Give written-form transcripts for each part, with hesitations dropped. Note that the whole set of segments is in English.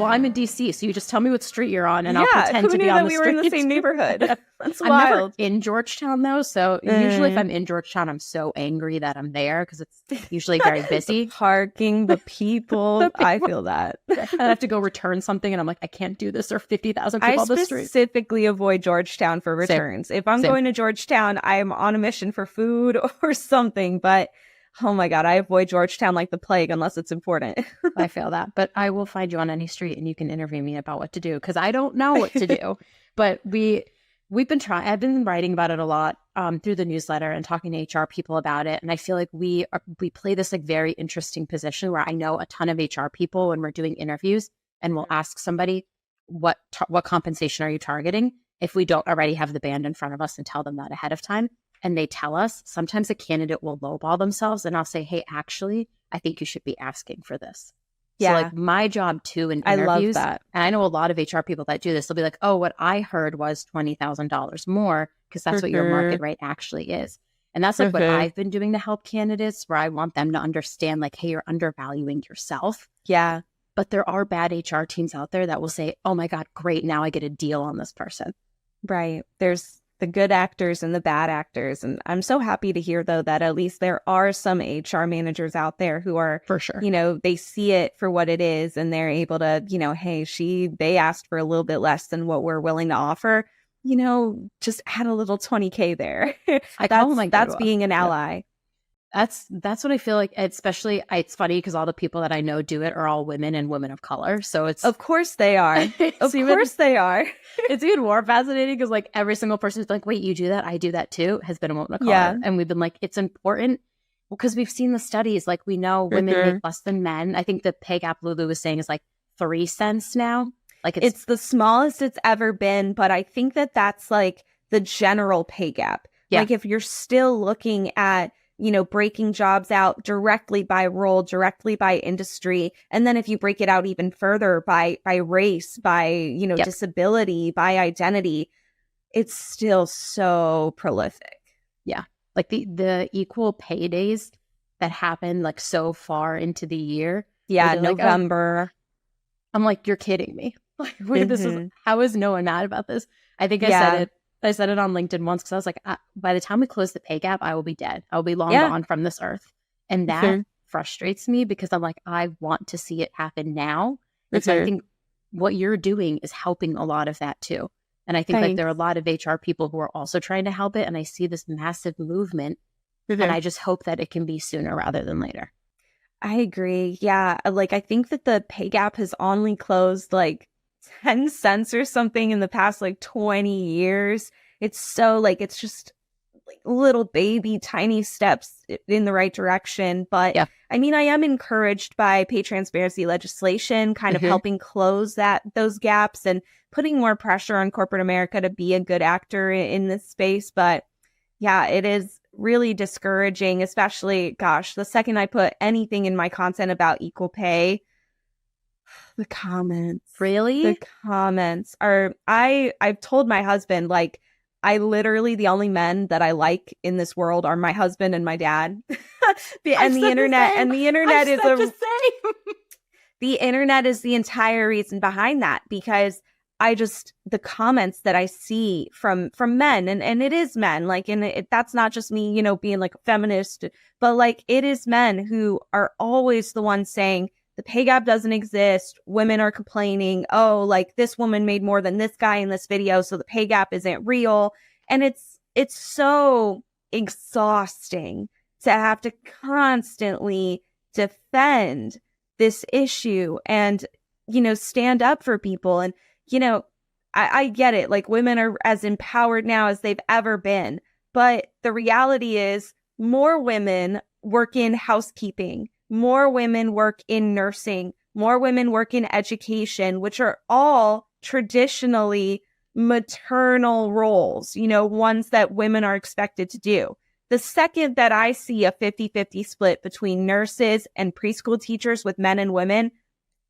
well, I'm in DC, so you just tell me what street you're on, and I'll pretend to be on the street. We were in the same neighborhood. That's I'm wild. never in Georgetown, though, so usually if I'm in Georgetown, I'm so angry that I'm there because it's usually very busy. The parking, the people. I feel that. I have to go return something, and I'm like, I can't do this. There are 50,000 people on the street. I specifically avoid Georgetown for returns. If I'm going to Georgetown, I'm on a mission for food or something, but oh my God, I avoid Georgetown like the plague unless it's important. I feel that. But I will find you on any street and you can interview me about what to do because I don't know what to do. But we've been trying. I've been writing about it a lot through the newsletter and talking to HR people about it. And I feel like we play this like very interesting position where I know a ton of HR people when we're doing interviews and we'll ask somebody, what compensation are you targeting? If we don't already have the band in front of us and tell them that ahead of time. And they tell us, sometimes a candidate will lowball themselves and I'll say, hey, actually, I think you should be asking for this. Yeah. So like my job too in interviews, I love that. And I know a lot of HR people that do this, they'll be like, oh, what I heard was $20,000 more because that's what your market rate actually is. And that's like what I've been doing to help candidates where I want them to understand like, hey, you're undervaluing yourself. Yeah. But there are bad HR teams out there that will say, oh my God, great, now I get a deal on this person. Right. There's the good actors and the bad actors. And I'm so happy to hear, though, that at least there are some HR managers out there who are, for sure, they see it for what it is and they're able to, hey, they asked for a little bit less than what we're willing to offer, just add a little 20K there. That's being an ally. That's what I feel like, especially it's funny because all the people that I know do it are all women and women of color. So it's of course they are. Of course they are. It's even more fascinating because like every single person who's like, wait, you do that? I do that too, has been a woman of color. Yeah. And we've been like, it's important because we've seen the studies. Like we know women make less than men. I think the pay gap Lulu was saying is like 3 cents now. Like it's the smallest it's ever been. But I think that's like the general pay gap. Yeah. Like if you're still looking at breaking jobs out directly by role, directly by industry. And then if you break it out even further by race, by, disability, by identity, it's still so prolific. Yeah. Like the equal pay days that happen like so far into the year. Yeah. November. I'm like, you're kidding me. Like, wait, how is no one mad about this? I think I said it on LinkedIn once because I was like, by the time we close the pay gap, I will be dead. I will be long gone from this earth. And that frustrates me because I'm like, I want to see it happen now. And so I think what you're doing is helping a lot of that too. And I think like there are a lot of HR people who are also trying to help it. And I see this massive movement and I just hope that it can be sooner rather than later. I agree. Yeah. Like I think that the pay gap has only closed like 10 cents or something in the past like 20 years. It's so like it's just like little baby tiny steps in the right direction. But I mean, I am encouraged by pay transparency legislation kind of helping close those gaps and putting more pressure on corporate America to be a good actor in this space. But yeah, it is really discouraging, especially, the second I put anything in my content about equal pay, the comments. Really? The comments are, I've told my husband, like, I literally, the only men that I like in this world are my husband and my dad. And the internet is the internet is the entire reason behind that, because the comments that I see from men, and it is men, like, and that's not just me, being like a feminist, but like it is men who are always the ones saying, the pay gap doesn't exist. Women are complaining. Oh, like this woman made more than this guy in this video, so the pay gap isn't real. And it's so exhausting to have to constantly defend this issue and, stand up for people. And, I get it. Like women are as empowered now as they've ever been. But the reality is more women work in housekeeping. More women work in nursing, more women work in education, which are all traditionally maternal roles, ones that women are expected to do. The second that I see a 50-50 split between nurses and preschool teachers with men and women,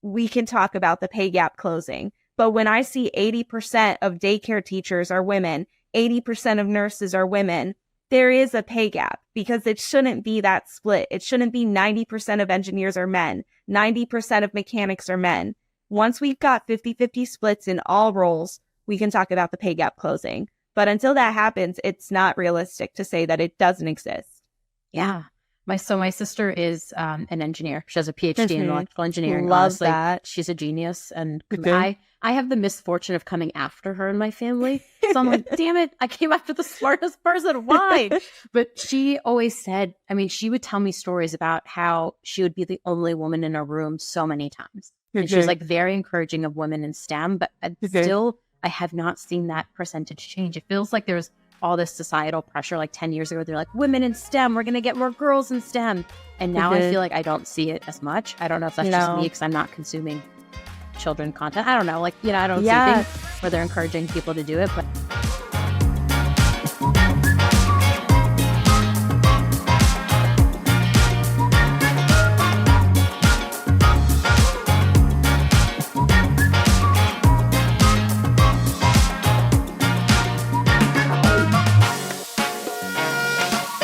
we can talk about the pay gap closing. But when I see 80% of daycare teachers are women, 80% of nurses are women, there is a pay gap, because it shouldn't be that split. It shouldn't be 90% of engineers are men, 90% of mechanics are men. once we've got 50-50 splits in all roles, we can talk about the pay gap closing. But until that happens, it's not realistic to say that it doesn't exist. Yeah. My sister is an engineer. She has a PhD in electrical engineering. Love Honestly, that. she's a genius. And I have the misfortune of coming after her in my family. So I'm like, damn it, I came after the smartest person. Why? But she always said, I mean, she would tell me stories about how she would be the only woman in a room so many times. And she was like very encouraging of women in STEM, but still, I have not seen that percentage change. It feels like there's all this societal pressure. Like 10 years ago, they're like, women in STEM, we're going to get more girls in STEM. And now I feel like I don't see it as much. I don't know if that's just me because I'm not consuming children content. I don't know. Like, I don't see things where they're encouraging people to do it. But